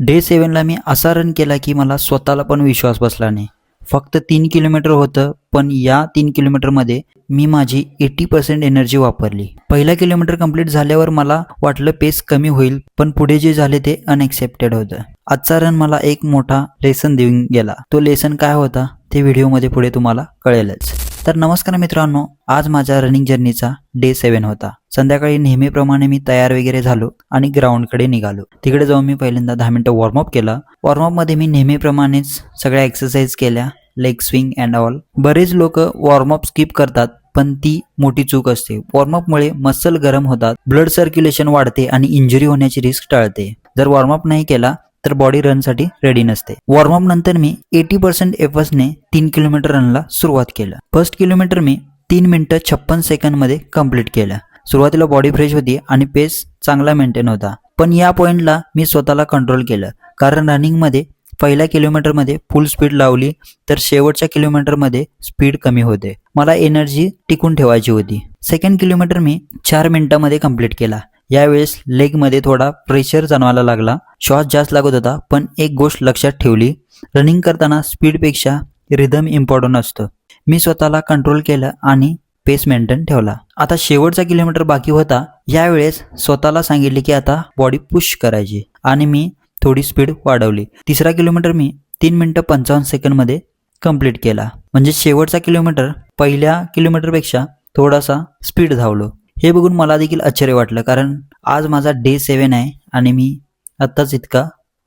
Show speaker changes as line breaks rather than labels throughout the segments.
Day 7ला मी असा run केला की मला स्वतःला पण विश्वास बसला नाही. फक्त 3 किलोमीटर होतं, पण या 3 किलोमीटरमध्ये मी माझी 80% एनर्जी वापरली. पहिला किलोमीटर कंप्लीट झाल्यावर मला वाटलं पेस कमी होईल, पण पुढे जे झाले ते अनएक्सेप्टेड होतं. आजचा रन मला एक मोठा लेसन देऊन गेला. तो लेसन काय होता ते व्हिडिओमध्ये पुढे तुम्हाला कळेलच. तर नमस्कार मित्रांनो, आज माझ्या रनिंग जर्नीचा डे 7 होता. संध्याकाळी नेहमीप्रमाणे मी तयार वगैरे झालो आणि ग्राउंडकडे निघालो. तिकडे जाऊन मी पहिल्यांदा 10 मिनिटं वॉर्मअप केला. वॉर्मअपमध्ये मी नेहमीप्रमाणेच सगळ्या एक्सरसाइज केल्या, लेग स्विंग अँड ऑल. बरेच लोक वॉर्मअप स्किप करतात, पण ती मोठी चूक असते. वॉर्मअपमुळे मसल गरम होतात, ब्लड सर्क्युलेशन वाढते आणि इंजुरी होण्याची रिस्क टळते. जर वॉर्मअप नाही केला तर बॉडी रनसाठी रेडी नसते. वॉर्मअप नंतर मी 80% एफर्ट्सने 3 किलोमीटर रनला सुरुवात केलं. फर्स्ट किलोमीटर मी 3 मिनिटं 56 सेकंदमध्ये कंप्लीट केलं. सुरुवातीला बॉडी फ्रेश होती आणि पेस चांगला मेंटेन होता, पण या पॉइंटला मी स्वतःला कंट्रोल केलं, कारण रनिंगमध्ये पहिल्या किलोमीटरमध्ये फुल स्पीड लावली तर शेवटच्या किलोमीटरमध्ये स्पीड कमी होते. मला एनर्जी टिकून ठेवायची होती. सेकंड किलोमीटर मी 4 मिनिटांमध्ये कंप्लीट केला. यावेळेस लेगमध्ये थोडा प्रेशर जाणवायला लागला, श्वास जास्त लागत होता, पण एक गोष्ट लक्षात ठेवली, रनिंग करताना स्पीडपेक्षा रिदम इम्पॉर्टंट असतं. मी स्वतःला कंट्रोल केलं आणि पेस मेंटेन ठेवला. आता शेवटचा किलोमीटर बाकी होता. यावेळेस स्वतःला सांगितले की आता बॉडी पुश करायची आणि मी थोडी स्पीड वाढवली. तिसरा किलोमीटर मी 3 मिनिटं 55 सेकंदमध्ये कंप्लीट केला. म्हणजे शेवटचा किलोमीटर पहिल्या किलोमीटरपेक्षा थोडासा स्पीड धावलो. हे बघून मला देखील आश्चर्य वाटलं, कारण आज माझा डे 7 आहे आणि मी आत्ताच इतका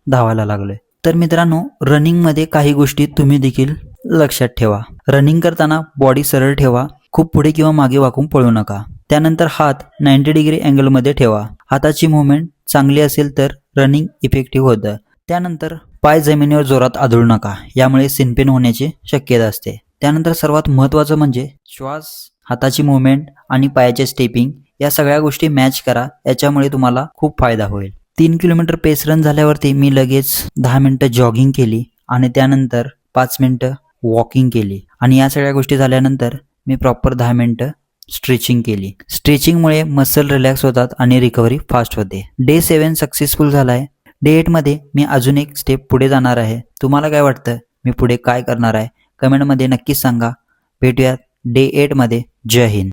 धावायला लागलोय. तर मित्रांनो, रनिंगमध्ये काही गोष्टी तुम्ही देखील लक्षात ठेवा. रनिंग करताना बॉडी सरळ ठेवा, खूप पुढे किंवा मागे वाकून पळू नका. त्यानंतर हात 90 डिग्री अँगलमध्ये ठेवा. हाताची मुवमेंट चांगली असेल तर रनिंग इफेक्टिव्ह होतं. त्यानंतर पाय जमिनीवर जोरात आदळू नका, यामुळे सिनपेन होण्याची शक्यता असते. त्यानंतर सर्वात महत्त्वाचं म्हणजे श्वास, हाताची मुवमेंट आणि पायाचे स्टेपिंग या सगळ्या गोष्टी मॅच करा. याच्यामुळे तुम्हाला खूप फायदा होईल. 3 किलोमीटर पेस रन झाल्यावरती मी लगेच 10 मिनिटं जॉगिंग केली आणि त्यानंतर 5 मिनिटं वॉकिंग केली आणि या सगळ्या गोष्टी झाल्यानंतर मी प्रॉपर 10 मिनिटं स्ट्रेचिंग केली. स्ट्रेचिंगमुळे मसल रिलॅक्स होतात आणि रिकव्हरी फास्ट होते. डे 7 सक्सेसफुल झाला आहे. डे 8मध्ये मी अजून एक स्टेप पुढे जाणार आहे. तुम्हाला काय वाटतं मी पुढे काय करणार आहे? कमेंटमध्ये नक्कीच सांगा. भेटूयात डे 8मध्ये. जय हिंद.